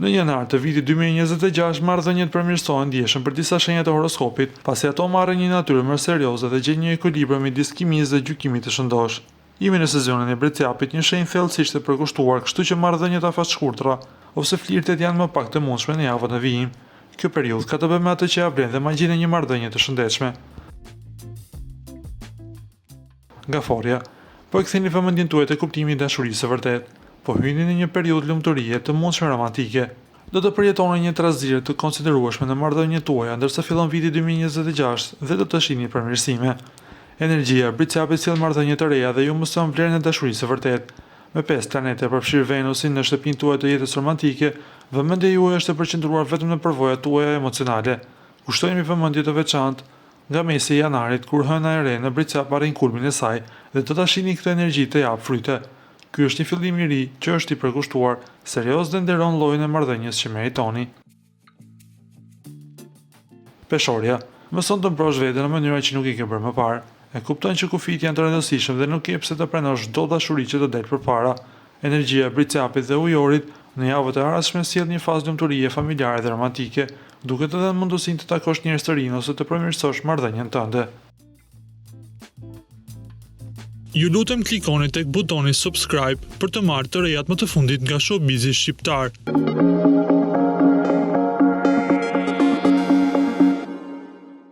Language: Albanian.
Në janar të vitit 2026, marrëdhëniet përmirësohen ndjeshëm për disa shenja të horoskopit, pasi ato marrin një natyrë më serioze dhe gjejnë një ekuilibër midis kimisë dhe gjykimit të shëndosh. Jemi në sezonin e Breciapit, një shenjë thellësisht e përkushtuar, kështu që marrëdhëniet afatshkurtra ose flirtet janë më pak të mundshme në javën e vijim. Kjo periudhë ka të bëjë me atë që ja vlen dhe magjinë e një marrëdhënie të shëndetshme. Gaforia. Po e ktheni vëmendjen tuaj te kuptimi i dashurisë së vërtetë. Po hyni në një periudhë lumturie të mundshme romantike. Do të përjetoni një trazire të konsiderueshme në marrëdhëniet tuaja ndërsa fillon viti 2026 dhe do të shihni përmirësime. Energjia Briciapit sjell marrëdhënie të reja dhe ju mëson vlerën e dashurisë së vërtetë. Me 5 planete përfshir Venusin në shtëpinë tuaj të jetës romantike, vëmendja juaj është e përqendruar vetëm në përvojat tuaja emocionale. Kushtojeni vëmendje të veçantë nga mesi i janarit kur hëna e re në Briciap arrin kulmin e saj dhe do ta shihni këtë energji të jap fryte. Ky është një fillim i ri që është i përkushtuar, serioz dhe nderon llojin e marrëdhënies që meritoni. Peshorja. Mëson të mbrosh veten në mënyra që nuk i ke bërë më parë. E kupton që kufit janë të rëndësishëm dhe nuk ke pse të pranosh çdo dashuri që të del përpara. Energjia e Briciapit dhe Ujorit në javët e ardhshme sjell një fazë lumturie familjare dhe romantike, duke të dhënë mundësinë të takosh njerëz të rinj ose të përmirësosh marrëdhënien tënde. Ju lutem klikoni tek butoni subscribe për të marrë të rejat më të fundit nga showbizi shqiptar.